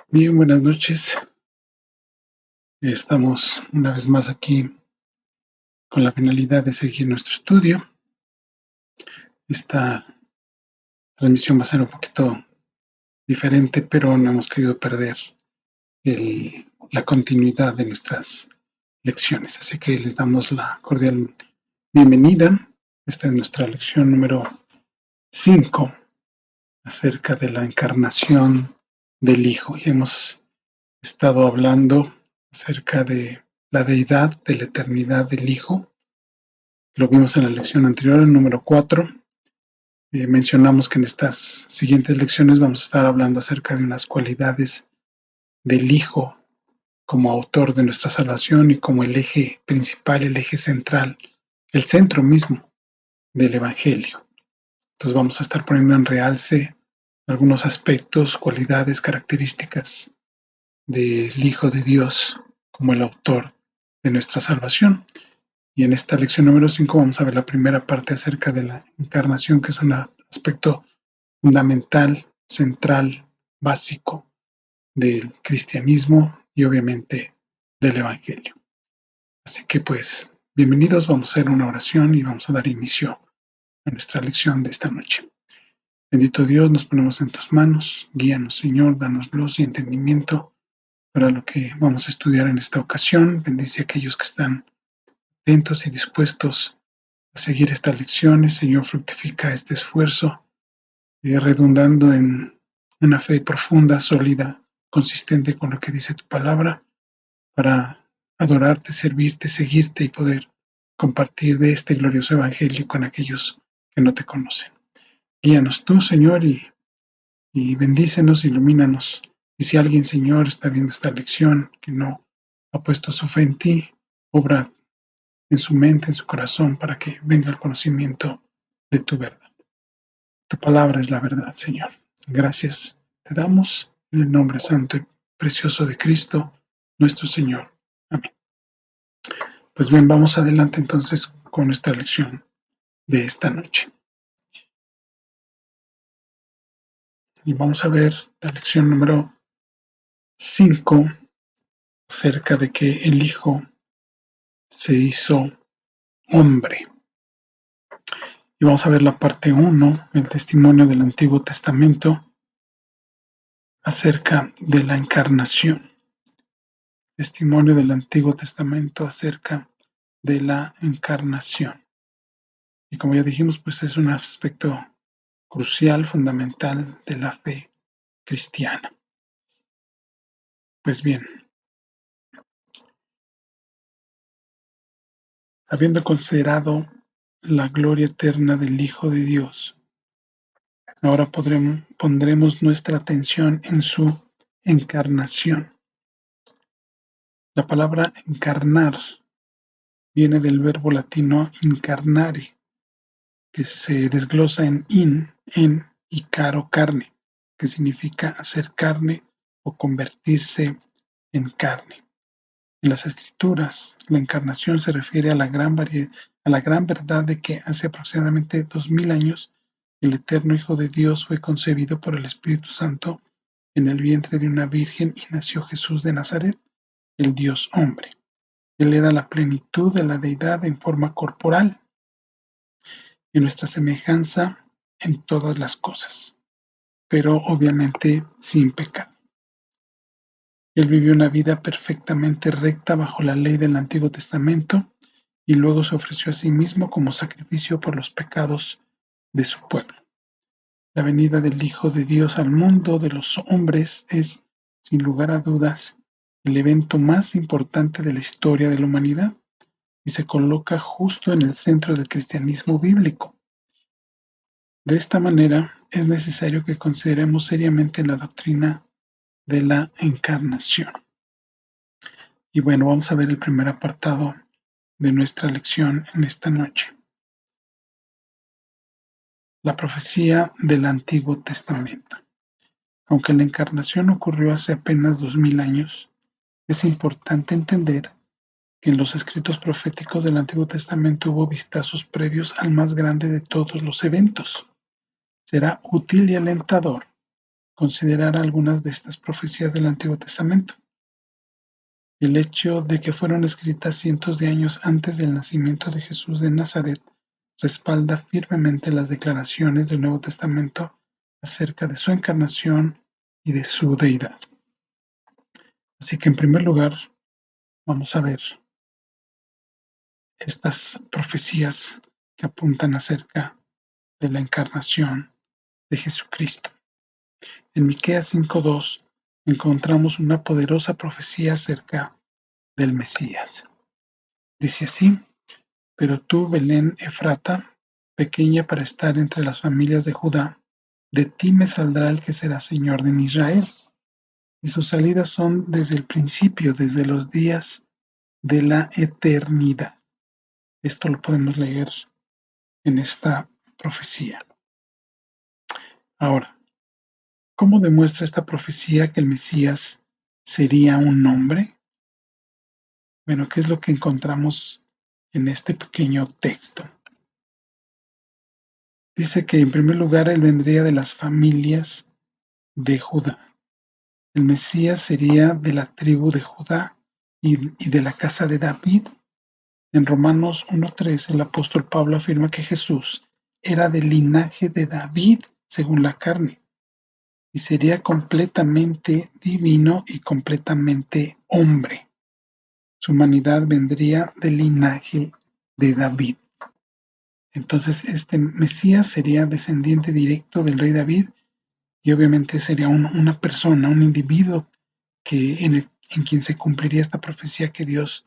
Bien, buenas noches. Estamos una vez más aquí con la finalidad de seguir nuestro estudio. Esta transmisión va a ser un poquito diferente, pero no hemos querido perder la continuidad de nuestras lecciones. Así que les damos la cordial bienvenida. Esta es nuestra lección número 5 acerca de la encarnación del Hijo. Y hemos estado hablando acerca de la deidad, de la eternidad del Hijo. Lo vimos en la lección anterior, el número 4. Mencionamos que en estas siguientes lecciones vamos a estar hablando acerca de unas cualidades del Hijo como autor de nuestra salvación y como el eje principal, el eje central, el centro mismo del Evangelio. Entonces vamos a estar poniendo en realce algunos aspectos, cualidades, características del Hijo de Dios como el autor de nuestra salvación. Y en esta lección número 5 vamos a ver la primera parte acerca de la encarnación, que es un aspecto fundamental, central, básico del cristianismo y obviamente del Evangelio. Así que pues, bienvenidos, vamos a hacer una oración y vamos a dar inicio a nuestra lección de esta noche. Bendito Dios, nos ponemos en tus manos, guíanos Señor, danos luz y entendimiento para lo que vamos a estudiar en esta ocasión. Bendice a aquellos que están atentos y dispuestos a seguir estas lecciones. Señor, fructifica este esfuerzo, redundando en una fe profunda, sólida, consistente con lo que dice tu palabra, para adorarte, servirte, seguirte y poder compartir de este glorioso evangelio con aquellos que no te conocen. Guíanos tú, Señor, y bendícenos, ilumínanos. Y si alguien, Señor, está viendo esta lección, que no ha puesto su fe en ti, obra en su mente, en su corazón, para que venga el conocimiento de tu verdad. Tu palabra es la verdad, Señor. Gracias te damos en el nombre santo y precioso de Cristo, nuestro Señor. Amén. Pues bien, vamos adelante entonces con esta lección de esta noche. Y vamos a ver la lección número 5 acerca de que el Hijo se hizo hombre. Y vamos a ver la parte 1, el testimonio del Antiguo Testamento acerca de la encarnación. Testimonio del Antiguo Testamento acerca de la encarnación. Y como ya dijimos, pues es un aspecto crucial, fundamental de la fe cristiana. Pues bien, habiendo considerado la gloria eterna del Hijo de Dios, ahora pondremos nuestra atención en su encarnación. La palabra encarnar viene del verbo latino incarnare, que se desglosa en y caro, carne, que significa hacer carne o convertirse en carne. En las Escrituras, la encarnación se refiere a la gran verdad de que hace aproximadamente 2000 años el eterno Hijo de Dios fue concebido por el Espíritu Santo en el vientre de una virgen y nació Jesús de Nazaret, el Dios hombre. Él era la plenitud de la deidad en forma corporal y nuestra semejanza en todas las cosas, pero obviamente sin pecado. Él vivió una vida perfectamente recta bajo la ley del Antiguo Testamento y luego se ofreció a sí mismo como sacrificio por los pecados de su pueblo. La venida del Hijo de Dios al mundo de los hombres es, sin lugar a dudas, el evento más importante de la historia de la humanidad y se coloca justo en el centro del cristianismo bíblico. De esta manera, es necesario que consideremos seriamente la doctrina de la encarnación. Y bueno, vamos a ver el primer apartado de nuestra lección en esta noche. La profecía del Antiguo Testamento. Aunque la encarnación ocurrió hace apenas 2000 años, es importante entender que en los escritos proféticos del Antiguo Testamento hubo vistazos previos al más grande de todos los eventos. Será útil y alentador considerar algunas de estas profecías del Antiguo Testamento. El hecho de que fueron escritas cientos de años antes del nacimiento de Jesús de Nazaret respalda firmemente las declaraciones del Nuevo Testamento acerca de su encarnación y de su deidad. Así que en primer lugar vamos a ver estas profecías que apuntan acerca de la encarnación de Jesucristo. En Miqueas 5:2 encontramos una poderosa profecía acerca del Mesías. Dice así: pero tú, Belén Efrata, pequeña para estar entre las familias de Judá, de ti me saldrá el que será Señor de Israel. Y sus salidas son desde el principio, desde los días de la eternidad. Esto lo podemos leer en esta profecía. Ahora, ¿cómo demuestra esta profecía que el Mesías sería un hombre? Bueno, ¿qué es lo que encontramos en este pequeño texto? Dice que en primer lugar él vendría de las familias de Judá. El Mesías sería de la tribu de Judá y de la casa de David. En Romanos 1:3 el apóstol Pablo afirma que Jesús era del linaje de David según la carne y sería completamente divino y completamente hombre. Su humanidad vendría del linaje de David. Entonces este Mesías sería descendiente directo del rey David y obviamente sería una persona, un individuo en quien se cumpliría esta profecía que Dios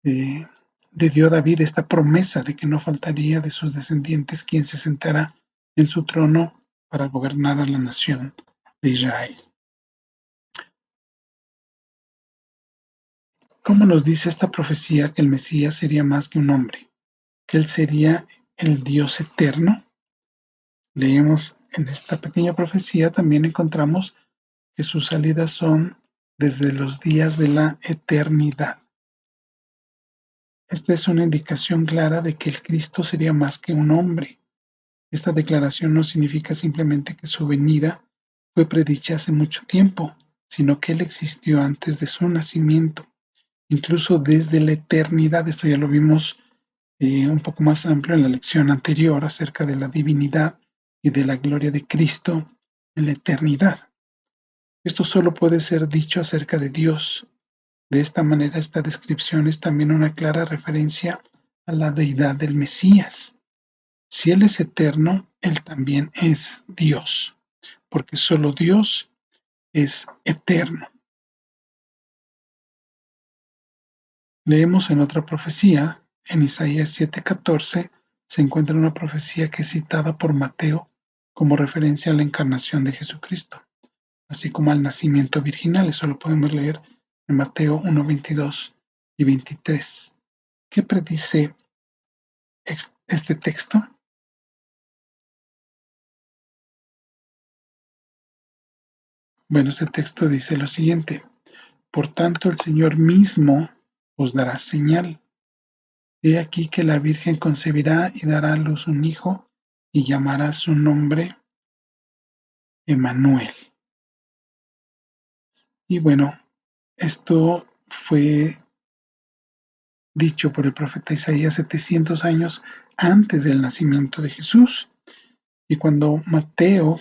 le dio a David, esta promesa de que no faltaría de sus descendientes quien se sentara en su trono para gobernar a la nación de Israel. ¿Cómo nos dice esta profecía que el Mesías sería más que un hombre? Que él sería el Dios eterno. Leemos en esta pequeña profecía, también encontramos que sus salidas son desde los días de la eternidad. Esta es una indicación clara de que el Cristo sería más que un hombre. Esta declaración no significa simplemente que su venida fue predicha hace mucho tiempo, sino que Él existió antes de su nacimiento, incluso desde la eternidad. Esto ya lo vimos un poco más amplio en la lección anterior acerca de la divinidad y de la gloria de Cristo en la eternidad. Esto solo puede ser dicho acerca de Dios. De esta manera, esta descripción es también una clara referencia a la deidad del Mesías. Si Él es eterno, Él también es Dios, porque solo Dios es eterno. Leemos en otra profecía, en Isaías 7:14, se encuentra una profecía que es citada por Mateo como referencia a la encarnación de Jesucristo, así como al nacimiento virginal. Eso lo podemos leer en Mateo 1:22 y 23. ¿Qué predice este texto? Bueno, este texto dice lo siguiente: por tanto el Señor mismo os dará señal. He aquí que la Virgen concebirá y dará a luz un hijo, y llamará su nombre Emmanuel. Y bueno, esto fue dicho por el profeta Isaías 700 años antes del nacimiento de Jesús. Y cuando Mateo,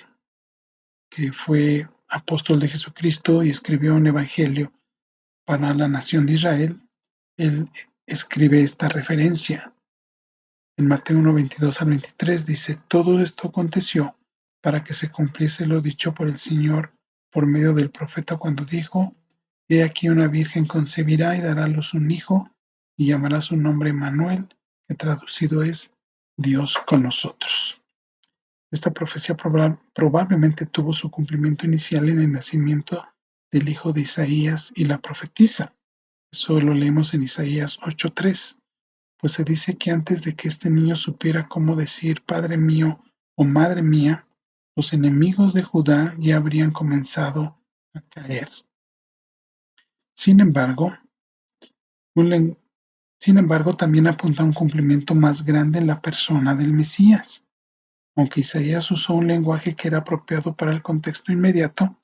que fue apóstol de Jesucristo y escribió un evangelio para la nación de Israel, él escribe esta referencia. En Mateo 1, 22 al 23 dice: todo esto aconteció para que se cumpliese lo dicho por el Señor por medio del profeta cuando dijo: he aquí una virgen concebirá y dará a luz un hijo, y llamará su nombre Emmanuel, que traducido es Dios con nosotros. Esta profecía probablemente tuvo su cumplimiento inicial en el nacimiento del hijo de Isaías y la profetisa. Eso lo leemos en Isaías 8:3. Pues se dice que antes de que este niño supiera cómo decir Padre mío o Madre mía, los enemigos de Judá ya habrían comenzado a caer. Sin embargo, también apunta a un cumplimiento más grande en la persona del Mesías. Aunque Isaías usó un lenguaje que era apropiado para el contexto inmediato,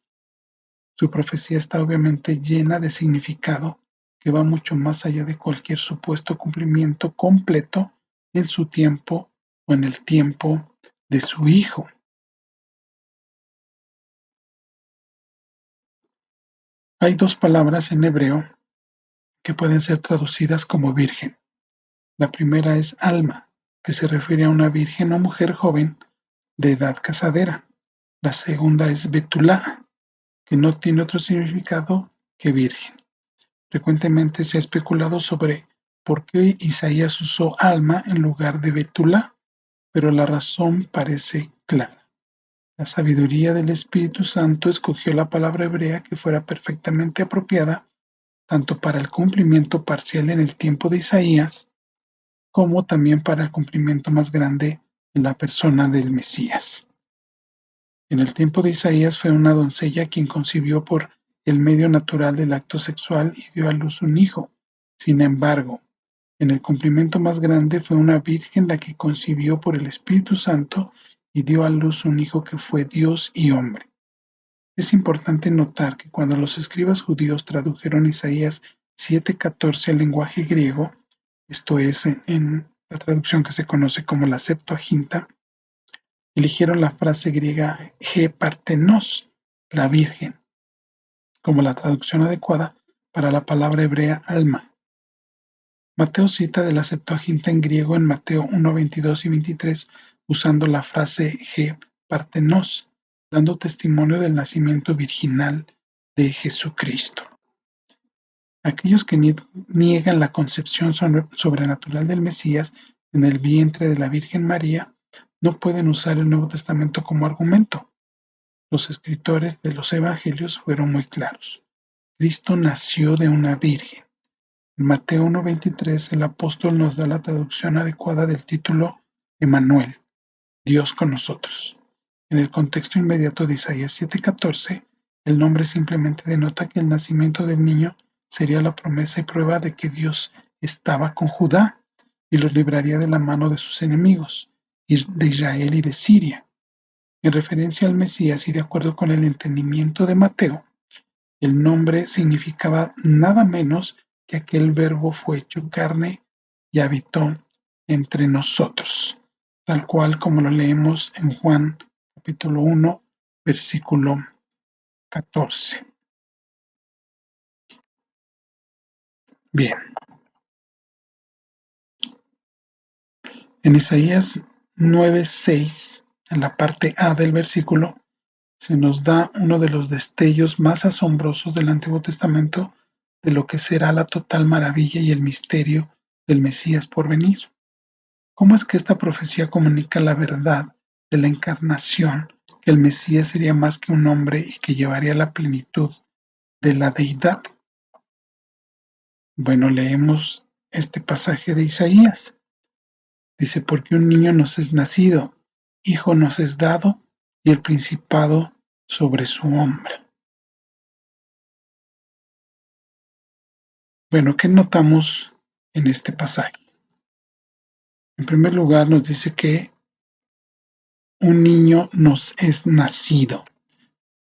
su profecía está obviamente llena de significado que va mucho más allá de cualquier supuesto cumplimiento completo en su tiempo o en el tiempo de su hijo. Hay dos palabras en hebreo que pueden ser traducidas como virgen. La primera es alma, que se refiere a una virgen o mujer joven de edad casadera. La segunda es betulá, que no tiene otro significado que virgen. Frecuentemente se ha especulado sobre por qué Isaías usó alma en lugar de betulá, pero la razón parece clara. La sabiduría del Espíritu Santo escogió la palabra hebrea que fuera perfectamente apropiada tanto para el cumplimiento parcial en el tiempo de Isaías, como también para el cumplimiento más grande en la persona del Mesías. En el tiempo de Isaías fue una doncella quien concibió por el medio natural del acto sexual y dio a luz un hijo. Sin embargo, en el cumplimiento más grande fue una virgen la que concibió por el Espíritu Santo y dio a luz un hijo que fue Dios y hombre. Es importante notar que cuando los escribas judíos tradujeron Isaías 7:14 al lenguaje griego, esto es, en la traducción que se conoce como la Septuaginta, eligieron la frase griega «he partenos», la Virgen, como la traducción adecuada para la palabra hebrea alma. Mateo cita de la Septuaginta en griego en Mateo 1, 22 y 23 usando la frase «he partenos», dando testimonio del nacimiento virginal de Jesucristo. Aquellos que niegan la concepción sobrenatural del Mesías en el vientre de la Virgen María no pueden usar el Nuevo Testamento como argumento. Los escritores de los Evangelios fueron muy claros. Cristo nació de una virgen. En Mateo 1:23 el apóstol nos da la traducción adecuada del título Emmanuel, Dios con nosotros. En el contexto inmediato de Isaías 7:14, el nombre simplemente denota que el nacimiento del niño sería la promesa y prueba de que Dios estaba con Judá y los libraría de la mano de sus enemigos, de Israel y de Siria. En referencia al Mesías y de acuerdo con el entendimiento de Mateo, el nombre significaba nada menos que aquel verbo fue hecho carne y habitó entre nosotros, tal cual como lo leemos en Juan capítulo 1, versículo 14. Bien, en Isaías 9:6, en la parte A del versículo, se nos da uno de los destellos más asombrosos del Antiguo Testamento de lo que será la total maravilla y el misterio del Mesías por venir. ¿Cómo es que esta profecía comunica la verdad de la encarnación, que el Mesías sería más que un hombre y que llevaría la plenitud de la deidad? Bueno, leemos este pasaje de Isaías. Dice: porque un niño nos es nacido, hijo nos es dado, y el principado sobre su hombro. Bueno, ¿qué notamos en este pasaje? En primer lugar, nos dice que un niño nos es nacido.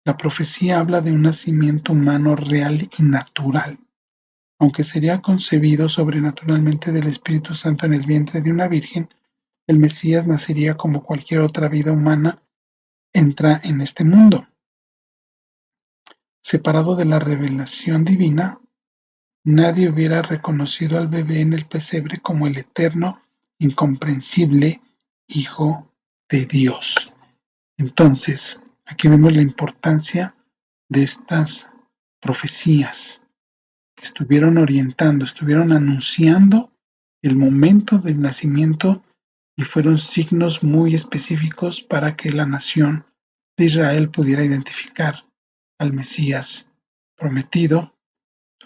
La profecía habla de un nacimiento humano real y natural. Aunque sería concebido sobrenaturalmente del Espíritu Santo en el vientre de una virgen, el Mesías nacería como cualquier otra vida humana entra en este mundo. Separado de la revelación divina, nadie hubiera reconocido al bebé en el pesebre como el eterno, incomprensible Hijo de Dios. Entonces, aquí vemos la importancia de estas profecías que estuvieron orientando, estuvieron anunciando el momento del nacimiento y fueron signos muy específicos para que la nación de Israel pudiera identificar al Mesías prometido,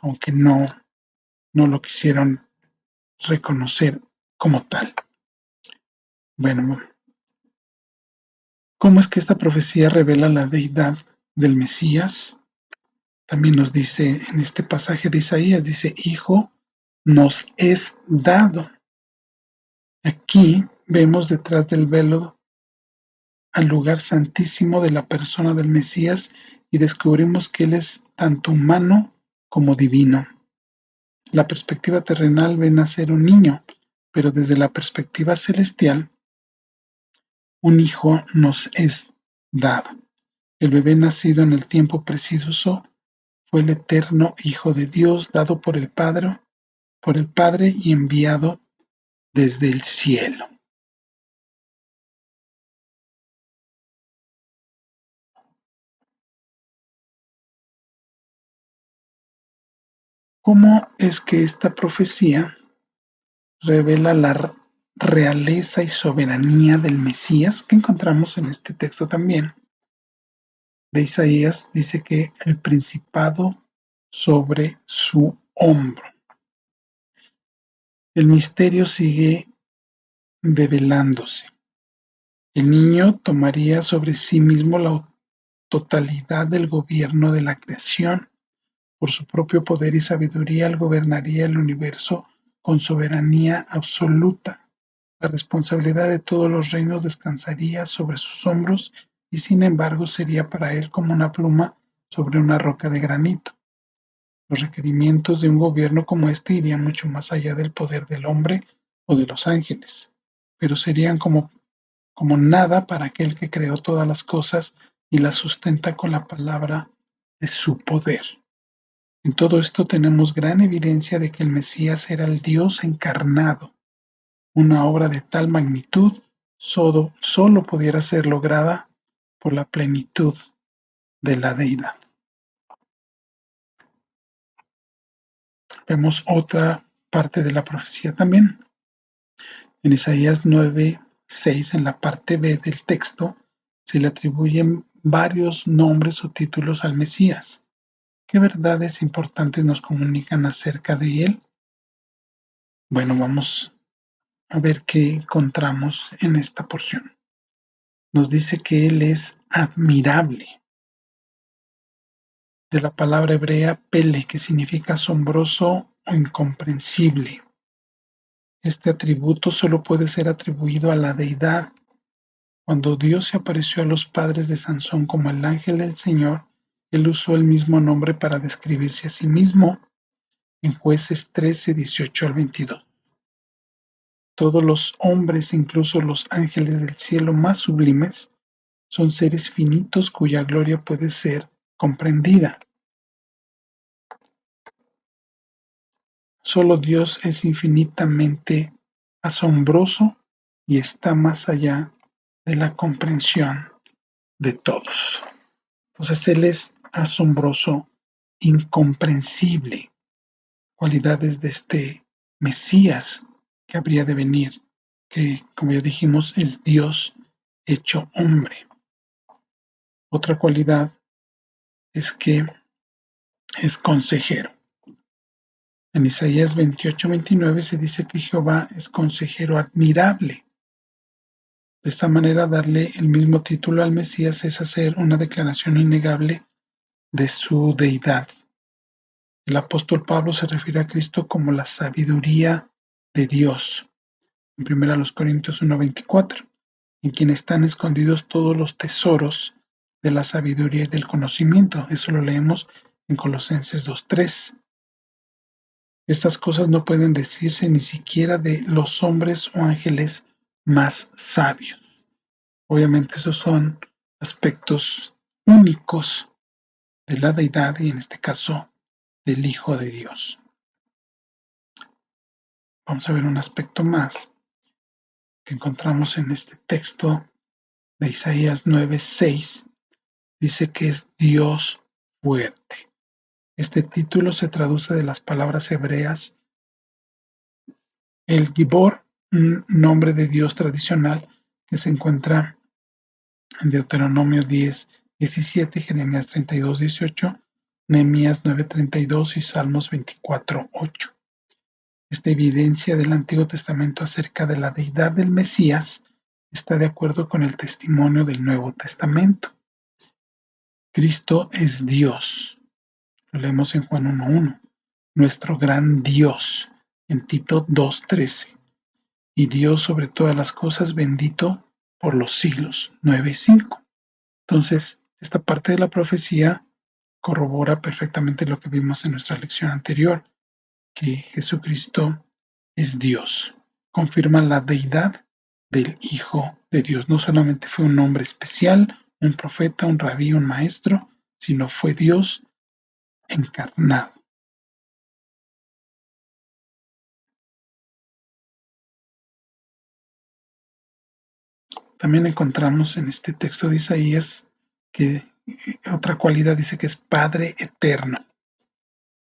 aunque no lo quisieron reconocer como tal. Bueno, ¿cómo es que esta profecía revela la deidad del Mesías? También nos dice en este pasaje de Isaías, dice, Hijo nos es dado. Aquí vemos detrás del velo al lugar santísimo de la persona del Mesías y descubrimos que Él es tanto humano como divino. La perspectiva terrenal ve nacer un niño, pero desde la perspectiva celestial, un hijo nos es dado. El bebé nacido en el tiempo preciso fue el eterno Hijo de Dios, dado por el Padre y enviado desde el cielo. ¿Cómo es que esta profecía revela la realeza y soberanía del Mesías que encontramos en este texto también? De Isaías dice que el principado sobre su hombro. El misterio sigue develándose. El niño tomaría sobre sí mismo la totalidad del gobierno de la creación. Por su propio poder y sabiduría, él gobernaría el universo con soberanía absoluta. La responsabilidad de todos los reinos descansaría sobre sus hombros y sin embargo sería para él como una pluma sobre una roca de granito. Los requerimientos de un gobierno como este irían mucho más allá del poder del hombre o de los ángeles, pero serían como nada para aquel que creó todas las cosas y las sustenta con la palabra de su poder. En todo esto tenemos gran evidencia de que el Mesías era el Dios encarnado. Una obra de tal magnitud solo pudiera ser lograda por la plenitud de la deidad. Vemos otra parte de la profecía también. En Isaías 9:6, en la parte B del texto, se le atribuyen varios nombres o títulos al Mesías. ¿Qué verdades importantes nos comunican acerca de él? Bueno, vamos a ver qué encontramos en esta porción. Nos dice que él es admirable, de la palabra hebrea pele, que significa asombroso o incomprensible. Este atributo solo puede ser atribuido a la deidad. Cuando Dios se apareció a los padres de Sansón como el ángel del Señor, él usó el mismo nombre para describirse a sí mismo en Jueces 13, 18 al 22. Todos los hombres, incluso los ángeles del cielo más sublimes, son seres finitos cuya gloria puede ser comprendida. Solo Dios es infinitamente asombroso y está más allá de la comprensión de todos. Entonces Él es asombroso, incomprensible, cualidades de este Mesías que habría de venir, que como ya dijimos es Dios hecho hombre. Otra cualidad es que es consejero. En Isaías 28:29 se dice que Jehová es consejero admirable. De esta manera, darle el mismo título al Mesías es hacer una declaración innegable de su deidad. El apóstol Pablo se refiere a Cristo como la sabiduría de Dios, en 1 Corintios 1:24, en quien están escondidos todos los tesoros de la sabiduría y del conocimiento. Eso lo leemos en Colosenses 2:3. Estas cosas no pueden decirse ni siquiera de los hombres o ángeles más sabios. Obviamente esos son aspectos únicos de la deidad y en este caso del Hijo de Dios. vamos a ver un aspecto más que encontramos en este texto de Isaías 9:6. Dice que es Dios fuerte. Este título se traduce de las palabras hebreas el Gibor, un nombre de Dios tradicional que se encuentra en Deuteronomio 10:17, Jeremías 32:18, Nehemías 9:32 y Salmos 24:8. Esta evidencia del Antiguo Testamento acerca de la deidad del Mesías está de acuerdo con el testimonio del Nuevo Testamento. Cristo es Dios. Lo leemos en Juan 1:1. Nuestro gran Dios, en Tito 2:13. Y Dios sobre todas las cosas, bendito por los siglos. 9:5. Entonces, esta parte de la profecía corrobora perfectamente lo que vimos en nuestra lección anterior, que Jesucristo es Dios. Confirma la deidad del Hijo de Dios. No solamente fue un hombre especial, un profeta, un rabí, un maestro, sino fue Dios encarnado. También encontramos en este texto de Isaías que otra cualidad dice que es Padre eterno.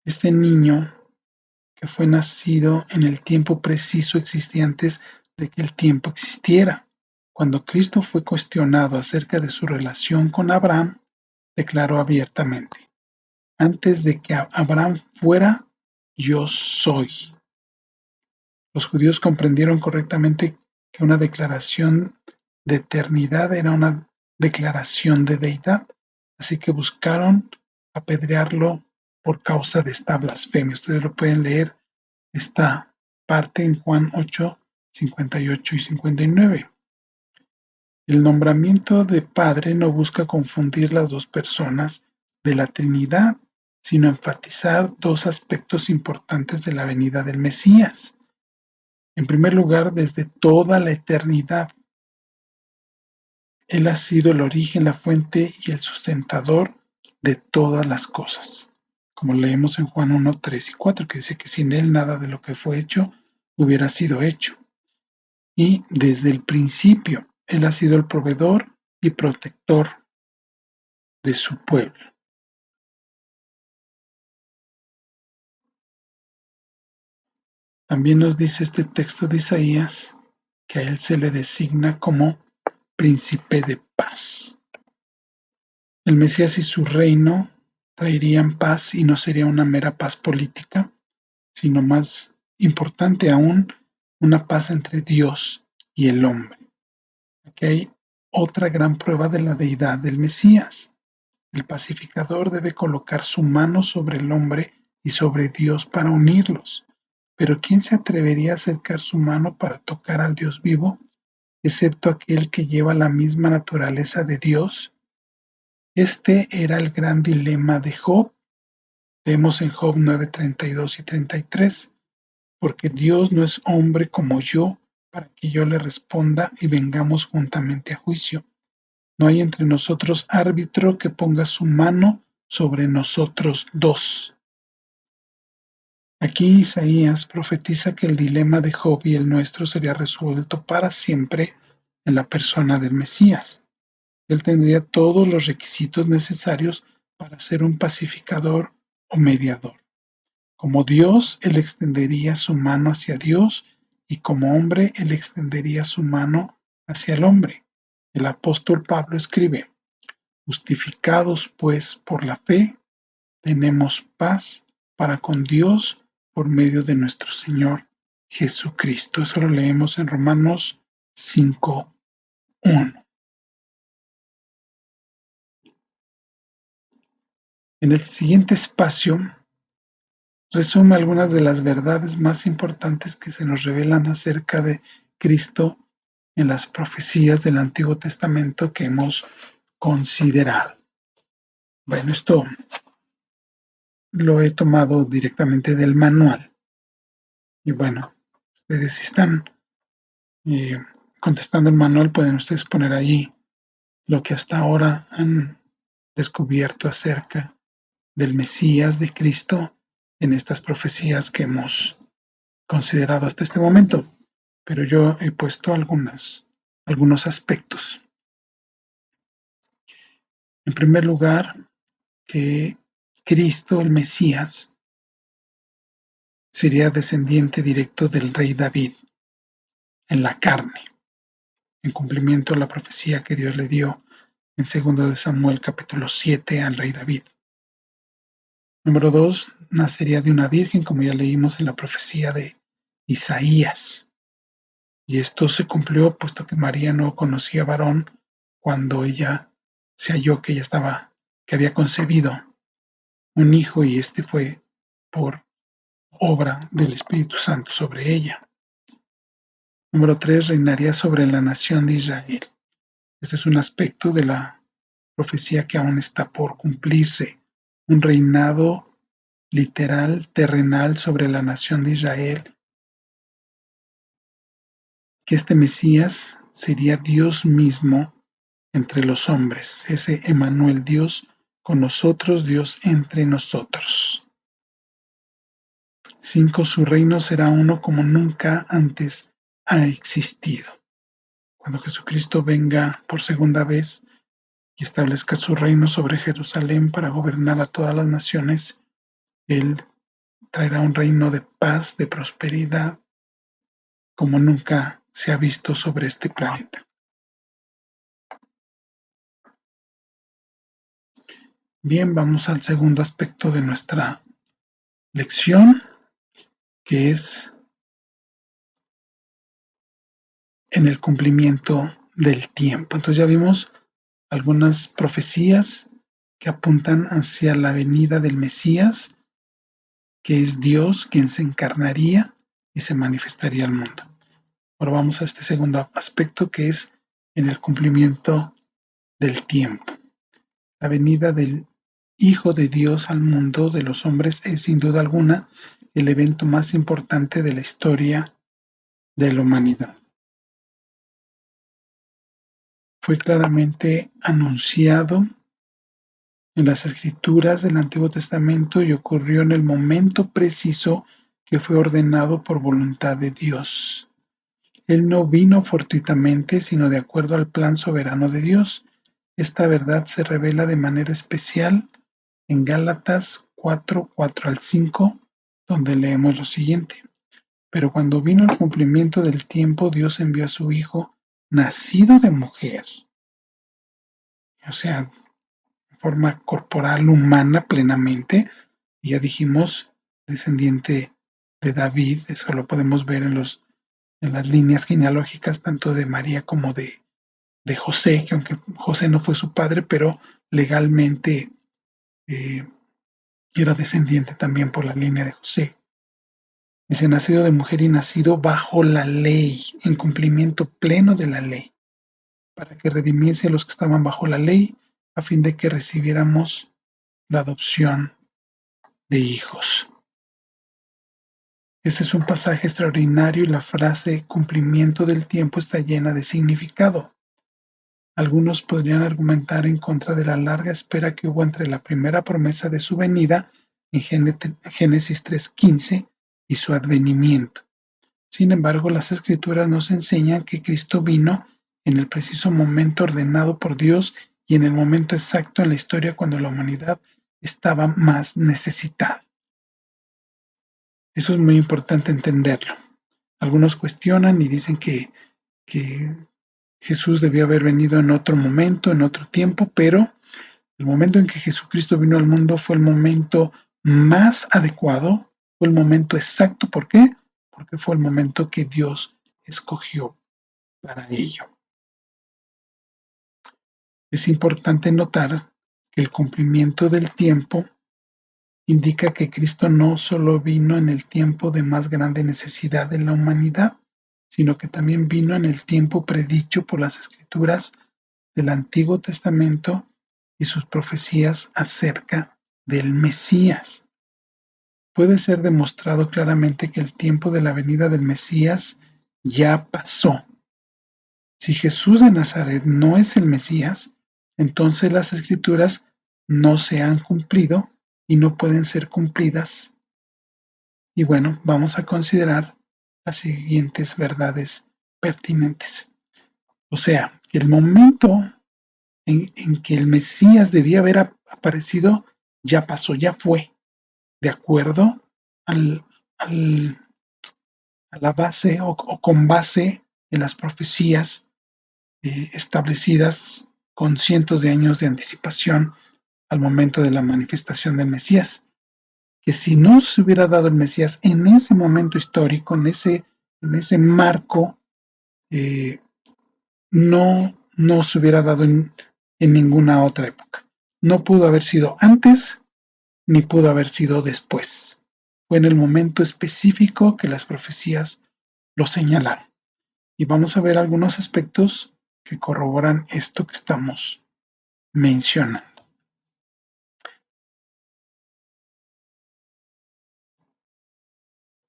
Este niño que fue nacido en el tiempo preciso existía antes de que el tiempo existiera. Cuando Cristo fue cuestionado acerca de su relación con Abraham, declaró abiertamente: antes de que Abraham fuera, yo soy. Los judíos comprendieron correctamente que una declaración de eternidad era una declaración de deidad, así que buscaron apedrearlo por causa de esta blasfemia. Ustedes lo pueden leer esta parte en Juan 8:58 y 59. El nombramiento de Padre no busca confundir las dos personas de la Trinidad, sino enfatizar dos aspectos importantes de la venida del Mesías. En primer lugar, desde toda la eternidad, Él ha sido el origen, la fuente y el sustentador de todas las cosas. Como leemos en Juan 1:3 y 4, que dice que sin Él nada de lo que fue hecho hubiera sido hecho. Y desde el principio, Él ha sido el proveedor y protector de su pueblo. También nos dice este texto de Isaías que a Él se le designa como príncipe de paz. El Mesías y su reino traerían paz, y no sería una mera paz política, sino más importante aún, una paz entre Dios y el hombre. Aquí hay otra gran prueba de la deidad del Mesías. El pacificador debe colocar su mano sobre el hombre y sobre Dios para unirlos. Pero ¿quién se atrevería a acercar su mano para tocar al Dios vivo, excepto aquel que lleva la misma naturaleza de Dios? Este era el gran dilema de Job. Vemos en Job 9:32 y 33, porque Dios no es hombre como yo, para que yo le responda y vengamos juntamente a juicio. No hay entre nosotros árbitro que ponga su mano sobre nosotros dos. Aquí Isaías profetiza que el dilema de Job y el nuestro sería resuelto para siempre en la persona del Mesías. Él tendría todos los requisitos necesarios para ser un pacificador o mediador. Como Dios, Él extendería su mano hacia Dios, y como hombre, Él extendería su mano hacia el hombre. El apóstol Pablo escribe: justificados pues por la fe, tenemos paz para con Dios por medio de nuestro Señor Jesucristo. Eso lo leemos en Romanos 5:1. En el siguiente espacio resume algunas de las verdades más importantes que se nos revelan acerca de Cristo en las profecías del Antiguo Testamento que hemos considerado. Bueno, esto lo he tomado directamente del manual. Y bueno, ustedes si están contestando el manual, pueden ustedes poner allí lo que hasta ahora han descubierto acerca del Mesías, de Cristo, en estas profecías que hemos considerado hasta este momento, pero yo he puesto algunos aspectos. En primer lugar, que Cristo, el Mesías, sería descendiente directo del rey David en la carne, en cumplimiento a la profecía que Dios le dio en 2 de Samuel capítulo 7 al rey David. Número 2, nacería de una virgen, como ya leímos en la profecía de Isaías. Y esto se cumplió puesto que María no conocía varón cuando ella se halló que que había concebido un hijo, y este fue por obra del Espíritu Santo sobre ella. Número 3, reinaría sobre la nación de Israel. Este es un aspecto de la profecía que aún está por cumplirse, un reinado literal, terrenal sobre la nación de Israel, que este Mesías sería Dios mismo entre los hombres, ese Emmanuel, Dios con nosotros, Dios entre nosotros. 5, su reino será uno como nunca antes ha existido. Cuando Jesucristo venga por segunda vez y establezca su reino sobre Jerusalén para gobernar a todas las naciones, Él traerá un reino de paz, de prosperidad, como nunca se ha visto sobre este planeta. Bien, vamos al segundo aspecto de nuestra lección, que es en el cumplimiento del tiempo. Entonces ya vimos algunas profecías que apuntan hacia la venida del Mesías, que es Dios quien se encarnaría y se manifestaría al mundo. Ahora vamos a este segundo aspecto, que es en el cumplimiento del tiempo. La venida del Hijo de Dios al mundo de los hombres es sin duda alguna el evento más importante de la historia de la humanidad. Fue claramente anunciado en las Escrituras del Antiguo Testamento y ocurrió en el momento preciso que fue ordenado por voluntad de Dios. Él no vino fortuitamente, sino de acuerdo al plan soberano de Dios. Esta verdad se revela de manera especial en Gálatas 4:4 al 5, donde leemos lo siguiente: pero cuando vino el cumplimiento del tiempo, Dios envió a su Hijo, nacido de mujer, o sea, en forma corporal, humana plenamente, y ya dijimos, descendiente de David. Eso lo podemos ver en las líneas genealógicas tanto de María como de José, que aunque José no fue su padre, pero legalmente era descendiente también por la línea de José. Dice, nacido de mujer y nacido bajo la ley, en cumplimiento pleno de la ley, para que redimiese a los que estaban bajo la ley, a fin de que recibiéramos la adopción de hijos. Este es un pasaje extraordinario y la frase cumplimiento del tiempo está llena de significado. Algunos podrían argumentar en contra de la larga espera que hubo entre la primera promesa de su venida en Génesis 3:15 y su advenimiento. Sin embargo, las Escrituras nos enseñan que Cristo vino en el preciso momento ordenado por Dios y en el momento exacto en la historia cuando la humanidad estaba más necesitada. Eso es muy importante entenderlo. Algunos cuestionan y dicen que Jesús debió haber venido en otro momento, en otro tiempo, pero el momento en que Jesucristo vino al mundo fue el momento más adecuado, fue el momento exacto. ¿Por qué? Porque fue el momento que Dios escogió para ello. Es importante notar que el cumplimiento del tiempo indica que Cristo no solo vino en el tiempo de más grande necesidad de la humanidad, sino que también vino en el tiempo predicho por las Escrituras del Antiguo Testamento y sus profecías acerca del Mesías. Puede ser demostrado claramente que el tiempo de la venida del Mesías ya pasó. Si Jesús de Nazaret no es el Mesías, entonces las Escrituras no se han cumplido y no pueden ser cumplidas Y bueno, vamos a considerar las siguientes verdades pertinentes. O sea, que el momento en que el Mesías debía haber aparecido ya pasó, ya fue, de acuerdo al, al, a la base o con base en las profecías establecidas con cientos de años de anticipación al momento de la manifestación del Mesías. Que si no se hubiera dado el Mesías en ese momento histórico, en ese marco, eh, no se hubiera dado en ninguna otra época. No pudo haber sido antes ni pudo haber sido después. Fue en el momento específico que las profecías lo señalaron. Y vamos a ver algunos aspectos que corroboran esto que estamos mencionando.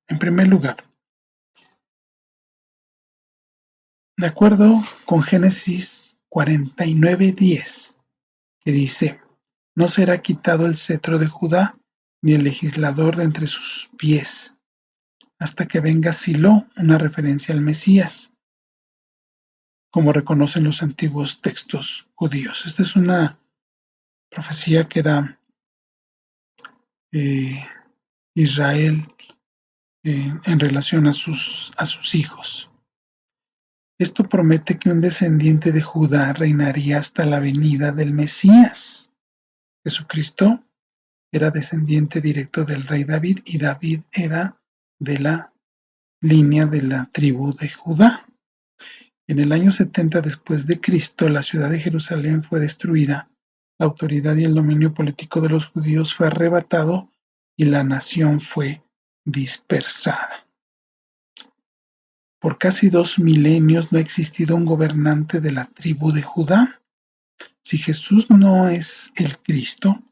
En primer lugar, de acuerdo con Génesis 49:10, que dice: no será quitado el cetro de Judá, ni el legislador de entre sus pies, hasta que venga Silo, una referencia al Mesías, como reconocen los antiguos textos judíos. Esta es una profecía que da eh, Israel en relación a sus hijos. Esto promete que un descendiente de Judá reinaría hasta la venida del Mesías. Jesucristo era descendiente directo del rey David y David era de la línea de la tribu de Judá. En el año 70 después de Cristo, la ciudad de Jerusalén fue destruida, la autoridad y el dominio político de los judíos fue arrebatado y la nación fue dispersada. Por casi 2 milenios no ha existido un gobernante de la tribu de Judá. Si Jesús no es el Cristo,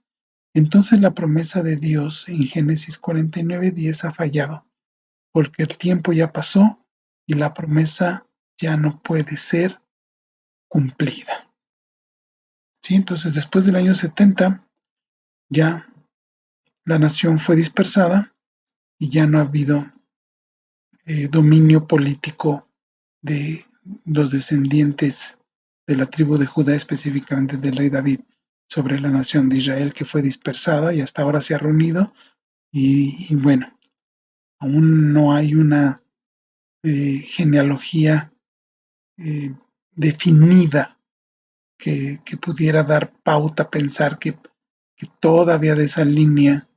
entonces la promesa de Dios en Génesis 49:10 ha fallado, porque el tiempo ya pasó y la promesa ya no puede ser cumplida. ¿Sí? Entonces, después del año 70, ya la nación fue dispersada y ya no ha habido dominio político de los descendientes de la tribu de Judá, específicamente del rey David, sobre la nación de Israel, que fue dispersada y hasta ahora se ha reunido. Y bueno, aún no hay una genealogía definida que pudiera dar pauta a pensar que todavía de esa línea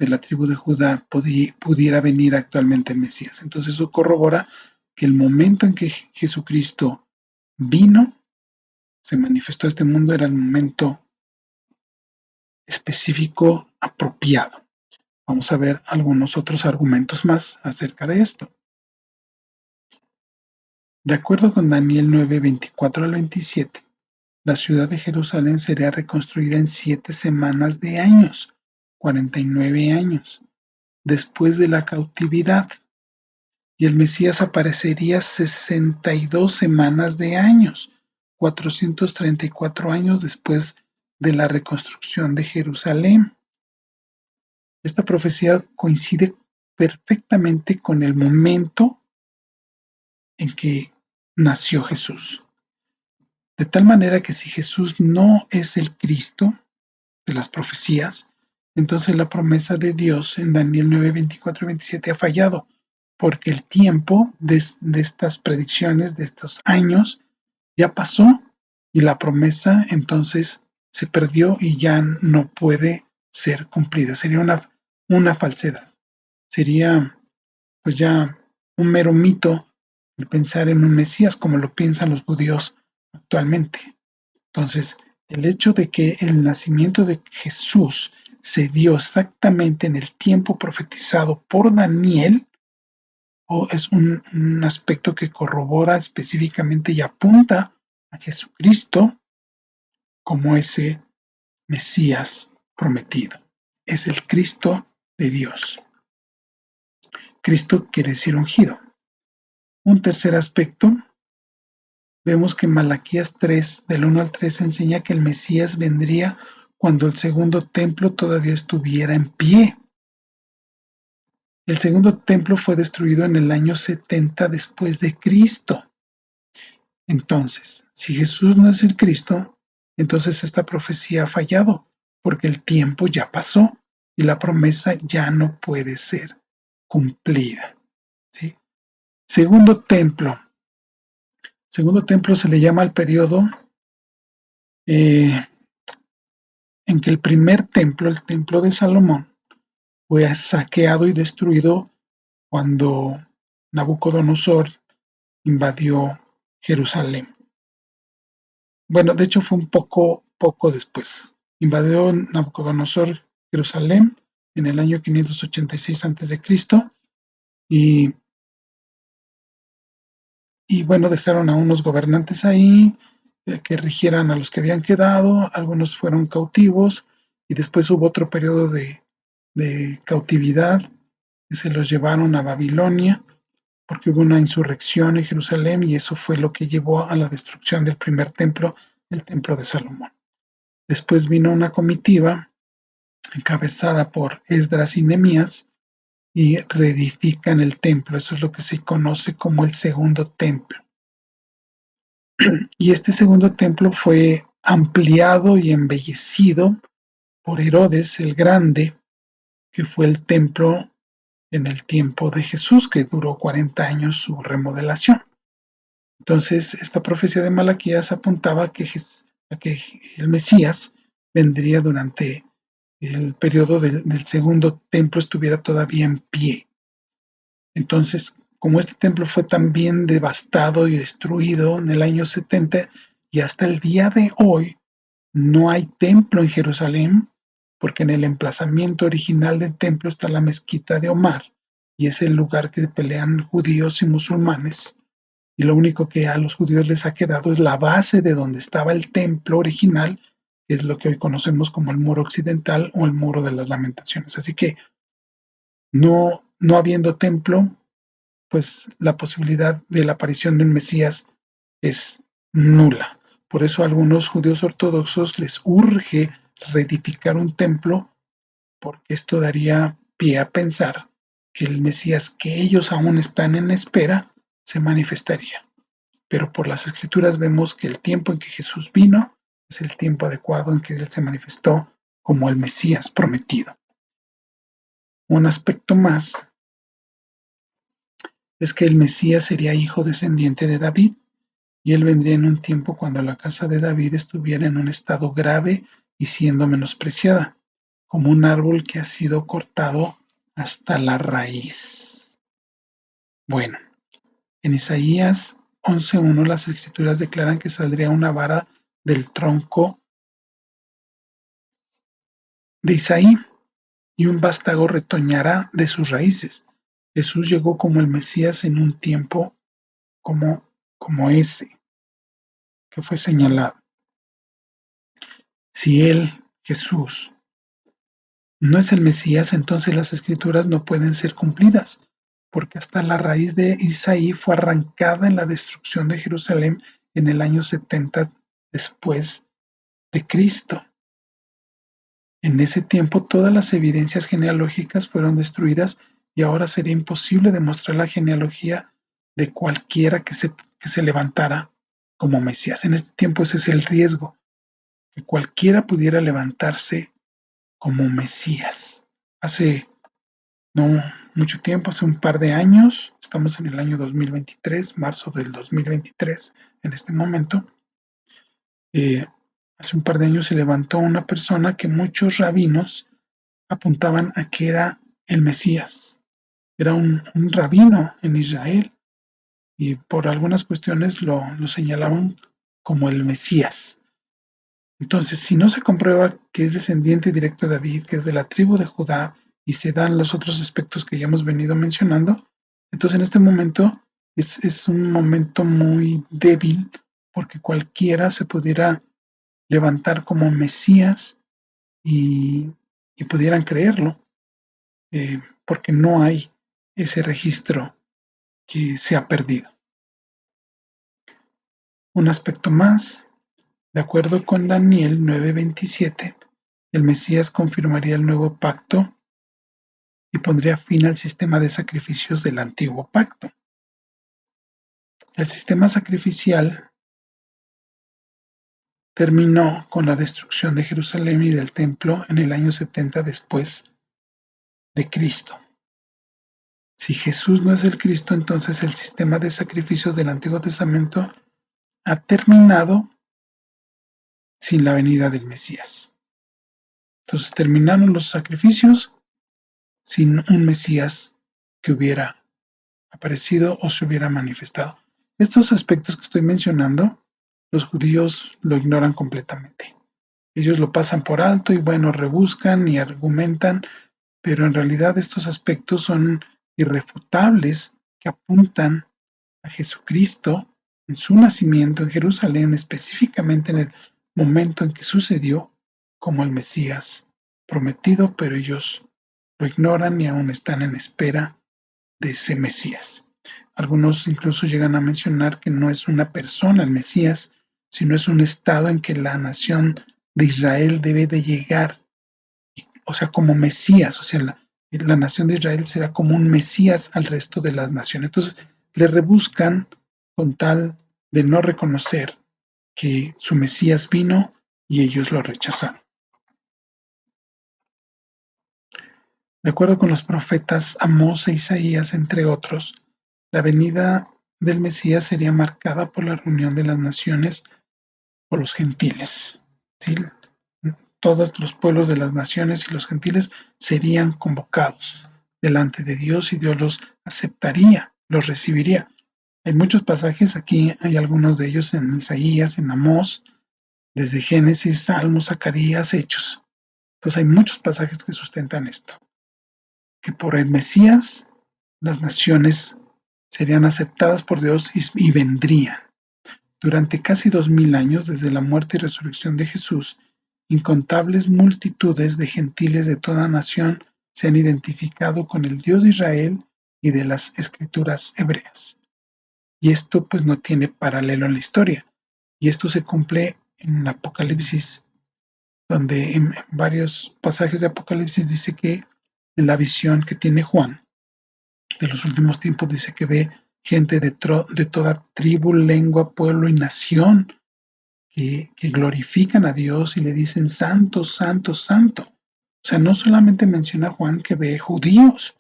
de la tribu de Judá pudiera venir actualmente el Mesías. Entonces eso corrobora que el momento en que Jesucristo vino, se manifestó a este mundo, era el momento específico apropiado. Vamos a ver algunos otros argumentos más acerca de esto. De acuerdo con Daniel 9:24 al 27, la ciudad de Jerusalén sería reconstruida en 7 semanas de años, 49 años, después de la cautividad, y el Mesías aparecería 62 semanas de años, 434 años después de la reconstrucción de Jerusalén. Esta profecía coincide perfectamente con el momento en que nació Jesús. De tal manera que si Jesús no es el Cristo de las profecías, entonces la promesa de Dios en Daniel 9:24 y 27 ha fallado, porque el tiempo de estas predicciones, de estos años, ya pasó y la promesa entonces se perdió y ya no puede ser cumplida. Sería una falsedad. Sería pues ya un mero mito el pensar en un Mesías como lo piensan los judíos actualmente. Entonces, el hecho de que el nacimiento de Jesús se dio exactamente en el tiempo profetizado por Daniel es un aspecto que corrobora específicamente y apunta a Jesucristo como ese Mesías prometido. Es el Cristo de Dios. Cristo quiere decir ungido. Un tercer aspecto, vemos que Malaquías 3, del 1 al 3, enseña que el Mesías vendría cuando el segundo templo todavía estuviera en pie. El segundo templo fue destruido en el año 70 después de Cristo. Entonces, si Jesús no es el Cristo, entonces esta profecía ha fallado, porque el tiempo ya pasó y la promesa ya no puede ser cumplida. ¿Sí? Segundo templo. Segundo templo se le llama al periodo en que el primer templo, el templo de Salomón, fue saqueado y destruido cuando Nabucodonosor invadió Jerusalén. Bueno, de hecho fue un poco después. Invadió Nabucodonosor Jerusalén en el año 586 a.C. y, y bueno, dejaron a unos gobernantes ahí que rigieran a los que habían quedado, algunos fueron cautivos y después hubo otro periodo de cautividad que se los llevaron a Babilonia porque hubo una insurrección en Jerusalén y eso fue lo que llevó a la destrucción del primer templo, el templo de Salomón. Después vino una comitiva encabezada por Esdras y Nehemías y reedifican el templo. Eso es lo que se conoce como el segundo templo. Y este segundo templo fue ampliado y embellecido por Herodes el Grande, que fue el templo en el tiempo de Jesús, que duró 40 años su remodelación. Entonces, esta profecía de Malaquías apuntaba a que el Mesías vendría durante el periodo del segundo templo estuviera todavía en pie. Entonces, como este templo fue también devastado y destruido en el año 70 y hasta el día de hoy no hay templo en Jerusalén, porque en el emplazamiento original del templo está la mezquita de Omar y es el lugar que pelean judíos y musulmanes. Y lo único que a los judíos les ha quedado es la base de donde estaba el templo original, que es lo que hoy conocemos como el muro occidental o el muro de las lamentaciones. Así que no habiendo templo, pues la posibilidad de la aparición de un Mesías es nula. Por eso a algunos judíos ortodoxos les urge reedificar un templo, porque esto daría pie a pensar que el Mesías que ellos aún están en espera se manifestaría. Pero por las escrituras vemos que el tiempo en que Jesús vino es el tiempo adecuado en que Él se manifestó como el Mesías prometido. Un aspecto más es que el Mesías sería hijo descendiente de David, y Él vendría en un tiempo cuando la casa de David estuviera en un estado grave y siendo menospreciada, como un árbol que ha sido cortado hasta la raíz. Bueno, en Isaías 11:1 las escrituras declaran que saldría una vara del tronco de Isaí y un vástago retoñará de sus raíces. Jesús llegó como el Mesías en un tiempo como ese que fue señalado. Si Él, Jesús, no es el Mesías, entonces las escrituras no pueden ser cumplidas, porque hasta la raíz de Isaí fue arrancada en la destrucción de Jerusalén en el año 70 después de Cristo. En ese tiempo todas las evidencias genealógicas fueron destruidas y ahora sería imposible demostrar la genealogía de cualquiera que se levantara como Mesías. En este tiempo ese es el riesgo, que cualquiera pudiera levantarse como Mesías. Hace no mucho tiempo, hace un par de años, estamos en el año 2023, marzo del 2023, en este momento, hace un par de años se levantó una persona que muchos rabinos apuntaban a que era el Mesías. Era un rabino en Israel y por algunas cuestiones lo señalaban como el Mesías. Entonces, si no se comprueba que es descendiente directo de David, que es de la tribu de Judá, y se dan los otros aspectos que ya hemos venido mencionando, entonces en este momento es un momento muy débil porque cualquiera se pudiera levantar como Mesías y, y pudieran creerlo, porque no hay ese registro que se ha perdido. Un aspecto más, de acuerdo con Daniel 9:27, el Mesías confirmaría el nuevo pacto y pondría fin al sistema de sacrificios del antiguo pacto. El sistema sacrificial terminó con la destrucción de Jerusalén y del templo en el año 70 después de Cristo. Si Jesús no es el Cristo, entonces el sistema de sacrificios del Antiguo Testamento ha terminado sin la venida del Mesías. Entonces terminaron los sacrificios sin un Mesías que hubiera aparecido o se hubiera manifestado. Estos aspectos que estoy mencionando, los judíos lo ignoran completamente. Ellos lo pasan por alto y bueno, rebuscan y argumentan, pero en realidad estos aspectos son irrefutables que apuntan a Jesucristo en su nacimiento en Jerusalén, específicamente en el momento en que sucedió, como el Mesías prometido, pero ellos lo ignoran y aún están en espera de ese Mesías. Algunos incluso llegan a mencionar que no es una persona el Mesías, sino es un estado en que la nación de Israel debe de llegar, o sea, como Mesías, o sea, la nación de Israel será como un Mesías al resto de las naciones. Entonces, le rebuscan con tal de no reconocer que su Mesías vino y ellos lo rechazaron. De acuerdo con los profetas Amós e Isaías, entre otros, la venida del Mesías sería marcada por la reunión de las naciones o los gentiles. ¿Sí? Todos los pueblos de las naciones y los gentiles serían convocados delante de Dios y Dios los aceptaría, los recibiría. Hay muchos pasajes aquí, hay algunos de ellos en Isaías, en Amós, desde Génesis, Salmos, Zacarías, Hechos. Entonces hay muchos pasajes que sustentan esto, que por el Mesías las naciones serían aceptadas por Dios y vendrían. Durante casi 2000 años, desde la muerte y resurrección de Jesús, incontables multitudes de gentiles de toda nación se han identificado con el Dios de Israel y de las escrituras hebreas. Y esto pues no tiene paralelo en la historia. Y esto se cumple en Apocalipsis, donde en varios pasajes de Apocalipsis dice que en la visión que tiene Juan de los últimos tiempos dice que ve gente de toda tribu, lengua, pueblo y nación que glorifican a Dios y le dicen santo, santo, santo. O sea, no solamente menciona Juan que ve judíos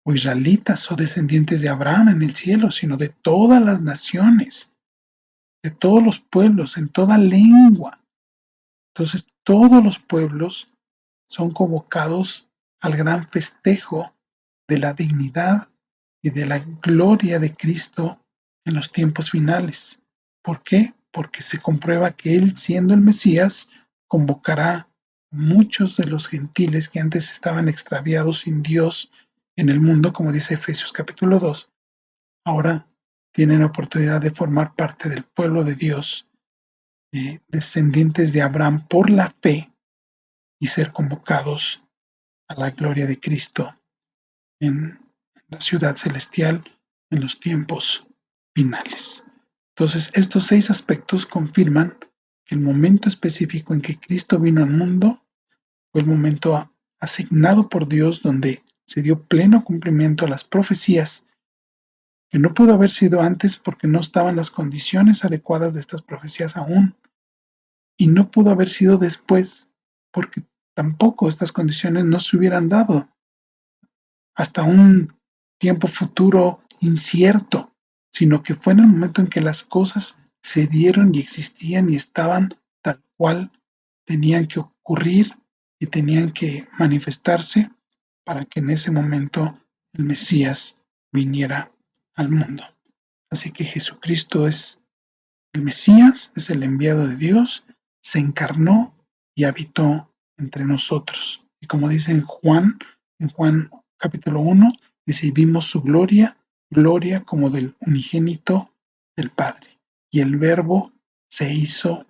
o israelitas o descendientes de Abraham en el cielo, sino de todas las naciones, de todos los pueblos, en toda lengua. Entonces, todos los pueblos son convocados al gran festejo de la dignidad y de la gloria de Cristo en los tiempos finales. ¿Por qué? Porque se comprueba que Él, siendo el Mesías, convocará muchos de los gentiles que antes estaban extraviados sin Dios en el mundo, como dice Efesios capítulo 2, ahora tienen la oportunidad de formar parte del pueblo de Dios, descendientes de Abraham por la fe, y ser convocados a la gloria de Cristo en la ciudad celestial en los tiempos finales. Entonces, estos 6 aspectos confirman que el momento específico en que Cristo vino al mundo fue el momento asignado por Dios donde se dio pleno cumplimiento a las profecías, que no pudo haber sido antes porque no estaban las condiciones adecuadas de estas profecías aún, y no pudo haber sido después porque tampoco estas condiciones no se hubieran dado hasta un tiempo futuro incierto, sino que fue en el momento en que las cosas se dieron y existían y estaban tal cual tenían que ocurrir y tenían que manifestarse para que en ese momento el Mesías viniera al mundo. Así que Jesucristo es el Mesías, es el enviado de Dios, se encarnó y habitó entre nosotros. Y como dice en Juan capítulo 1, dice, y vimos su gloria, gloria como del unigénito del Padre. Y el Verbo se hizo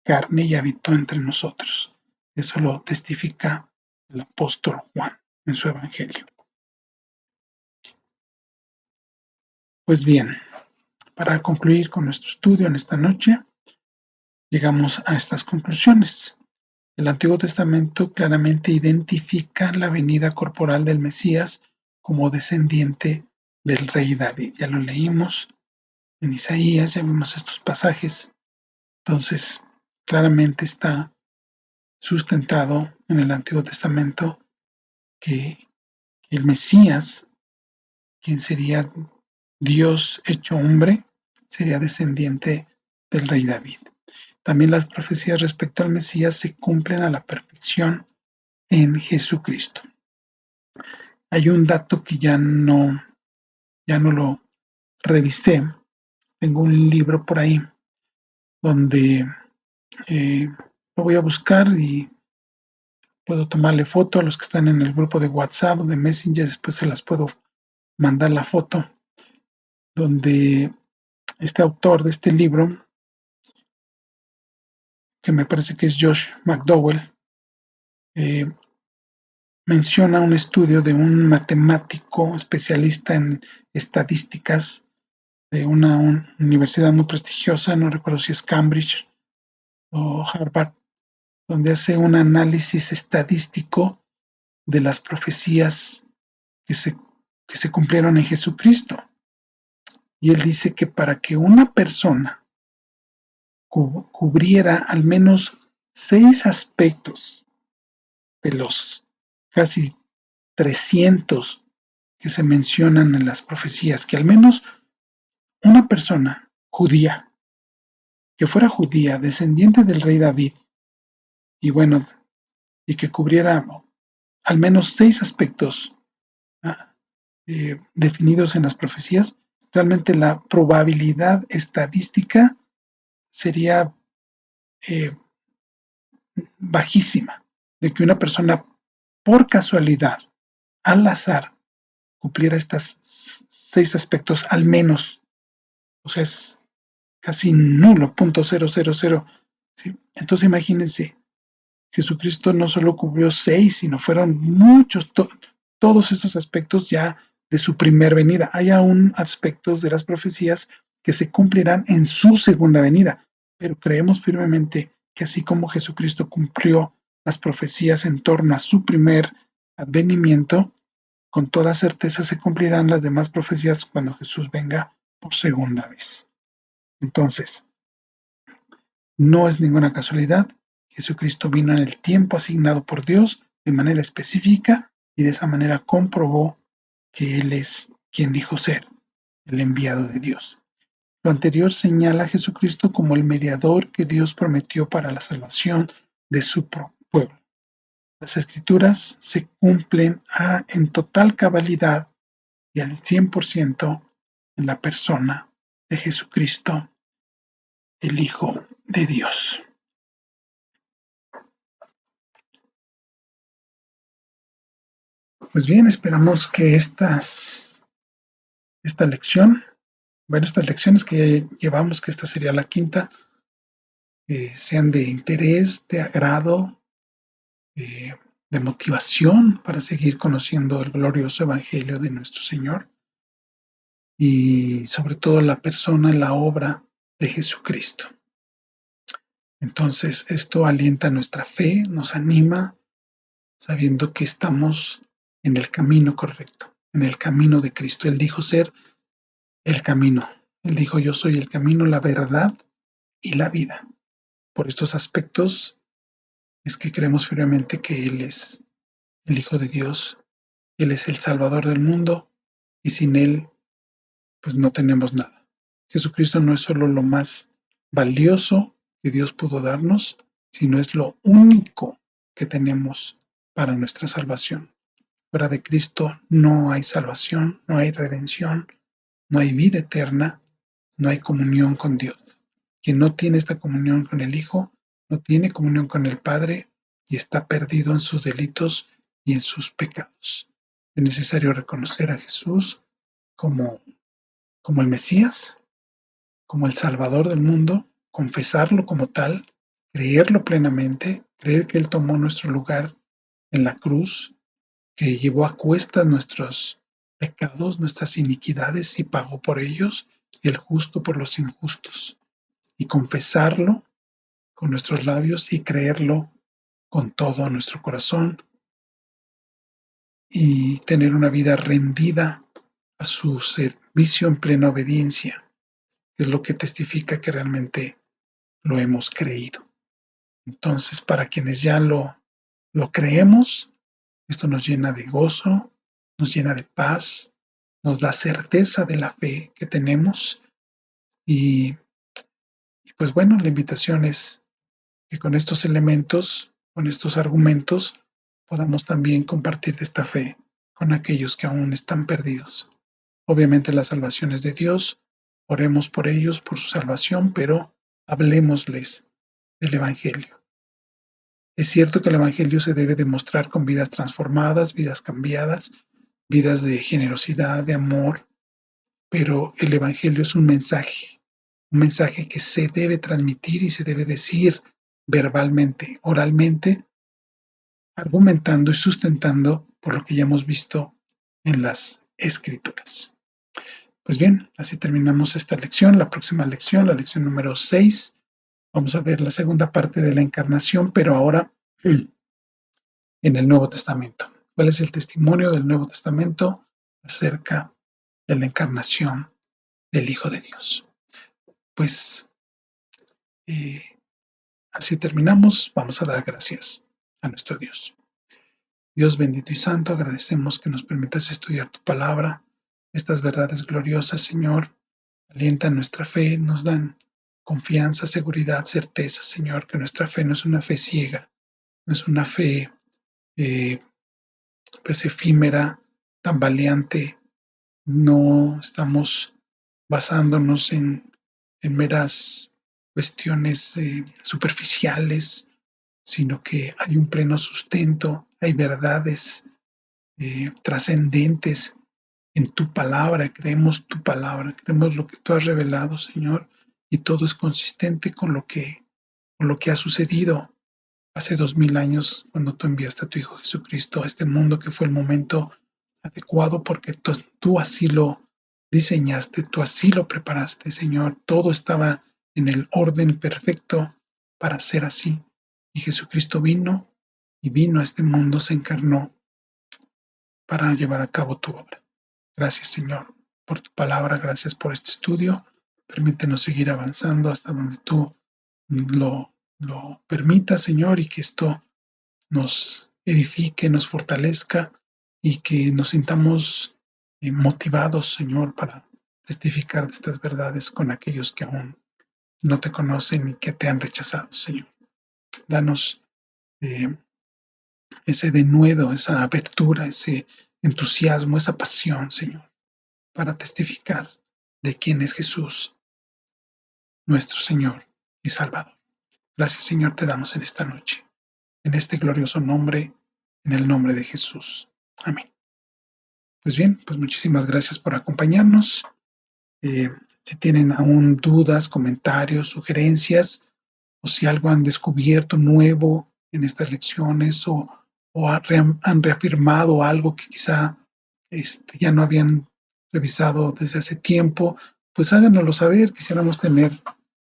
carne y habitó entre nosotros. Eso lo testifica el apóstol Juan en su evangelio. Pues bien, para concluir con nuestro estudio en esta noche, llegamos a estas conclusiones. El Antiguo Testamento claramente identifica la venida corporal del Mesías como descendiente del rey David. Ya lo leímos en Isaías, ya vimos estos pasajes. Entonces, claramente está sustentado en el Antiguo Testamento que el Mesías, quien sería Dios hecho hombre, sería descendiente del rey David. También las profecías respecto al Mesías se cumplen a la perfección en Jesucristo. Hay un dato que ya no lo revisé. Tengo un libro por ahí donde lo voy a buscar y puedo tomarle foto a los que están en el grupo de WhatsApp, de Messenger, después se las puedo mandar la foto, donde este autor de este libro, que me parece que es Josh McDowell, eh, menciona un estudio de un matemático especialista en estadísticas de una universidad muy prestigiosa, no recuerdo si es Cambridge o Harvard, donde hace un análisis estadístico de las profecías que se, que se cumplieron en Jesucristo. Y él dice que para que una persona cubriera al menos 6 aspectos de los casi 300 que se mencionan en las profecías, que al menos una persona judía, que fuera judía, descendiente del rey David, y bueno, y que cubriera al menos 6 aspectos definidos en las profecías, realmente la probabilidad estadística sería eh, bajísima de que una persona por casualidad, al azar, cumpliera estos 6 aspectos al menos. O sea, es casi nulo, .000. ¿Sí? Entonces imagínense, Jesucristo no solo cubrió 6, sino fueron muchos, todos estos aspectos ya de su primer venida. Hay aún aspectos de las profecías que se cumplirán en su segunda venida, pero creemos firmemente que así como Jesucristo cumplió las profecías en torno a su primer advenimiento, con toda certeza se cumplirán las demás profecías cuando Jesús venga por segunda vez. Entonces, no es ninguna casualidad. Jesucristo vino en el tiempo asignado por Dios de manera específica y de esa manera comprobó que Él es quien dijo ser, el enviado de Dios. Lo anterior señala a Jesucristo como el mediador que Dios prometió para la salvación de su pueblo. Las escrituras se cumplen en total cabalidad y al 100% en la persona de Jesucristo, el Hijo de Dios. Pues bien, esperamos que esta lección, estas lecciones que ya llevamos, que esta sería la quinta, sean de interés, de agrado, de motivación para seguir conociendo el glorioso Evangelio de nuestro Señor y sobre todo la persona, la obra de Jesucristo. Entonces, esto alienta nuestra fe, nos anima, sabiendo que estamos en el camino correcto, en el camino de Cristo. Él dijo ser el camino. Él dijo, yo soy el camino, la verdad y la vida. Por estos aspectos es que creemos firmemente que Él es el Hijo de Dios, Él es el Salvador del mundo y sin Él pues no tenemos nada. Jesucristo no es solo lo más valioso que Dios pudo darnos, sino es lo único que tenemos para nuestra salvación. Fuera de Cristo no hay salvación, no hay redención, no hay vida eterna, no hay comunión con Dios. Quien no tiene esta comunión con el Hijo, no tiene comunión con el Padre y está perdido en sus delitos y en sus pecados. Es necesario reconocer a Jesús como, como el Mesías, como el Salvador del mundo, confesarlo como tal, creerlo plenamente, creer que Él tomó nuestro lugar en la cruz, que llevó a cuestas nuestros pecados, nuestras iniquidades y pagó por ellos, y el justo por los injustos, y confesarlo con nuestros labios y creerlo con todo nuestro corazón y tener una vida rendida a su servicio en plena obediencia, que es lo que testifica que realmente lo hemos creído. Entonces, para quienes ya lo creemos, esto nos llena de gozo, nos llena de paz, nos da certeza de la fe que tenemos y pues bueno, la invitación es que con estos elementos, con estos argumentos, podamos también compartir de esta fe con aquellos que aún están perdidos. Obviamente la salvación es de Dios, oremos por ellos, por su salvación, pero hablemosles del Evangelio. Es cierto que el Evangelio se debe demostrar con vidas transformadas, vidas cambiadas, vidas de generosidad, de amor, pero el Evangelio es un mensaje que se debe transmitir y se debe decir verbalmente, oralmente, argumentando y sustentando por lo que ya hemos visto en las Escrituras. Pues bien, así terminamos esta lección. La próxima lección, la lección número 6, vamos a ver la segunda parte de la encarnación, pero ahora en el Nuevo Testamento. ¿Cuál es el testimonio del Nuevo Testamento acerca de la encarnación del Hijo de Dios? Pues eh, así terminamos. Vamos a dar gracias a nuestro Dios. Dios bendito y santo, agradecemos que nos permitas estudiar tu palabra. Estas verdades gloriosas, Señor, alientan nuestra fe, nos dan confianza, seguridad, certeza, Señor, que nuestra fe no es una fe ciega, no es una fe eh, pues efímera, tambaleante. No estamos basándonos en meras cuestiones superficiales, sino que hay un pleno sustento, hay verdades trascendentes en tu palabra, creemos lo que tú has revelado, Señor, y todo es consistente con lo que ha sucedido hace 2000 años cuando tú enviaste a tu Hijo Jesucristo a este mundo, que fue el momento adecuado porque tú así lo diseñaste, tú así lo preparaste, Señor. Todo estaba en el orden perfecto para ser así. Y Jesucristo vino y vino a este mundo, se encarnó para llevar a cabo tu obra. Gracias, Señor, por tu palabra, gracias por este estudio. Permítenos seguir avanzando hasta donde tú lo permitas, Señor, y que esto nos edifique, nos fortalezca y que nos sintamos motivados, Señor, para testificar de estas verdades con aquellos que aún no te conocen y que te han rechazado, Señor. Danos eh, ese denuedo, esa apertura, ese entusiasmo, esa pasión, Señor, para testificar de quién es Jesús, nuestro Señor y Salvador. Gracias, Señor, te damos en esta noche, en este glorioso nombre, en el nombre de Jesús. Amén. Pues bien, pues muchísimas gracias por acompañarnos. Si tienen aún dudas, comentarios, sugerencias, o si algo han descubierto nuevo en estas lecciones o han reafirmado algo que quizá ya no habían revisado desde hace tiempo, pues háganoslo saber. Quisiéramos tener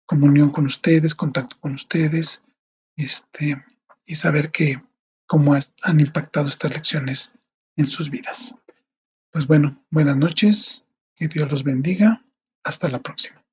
comunión con ustedes, contacto con ustedes, y saber cómo han impactado estas lecciones en sus vidas. Pues bueno, buenas noches, que Dios los bendiga. Hasta la próxima.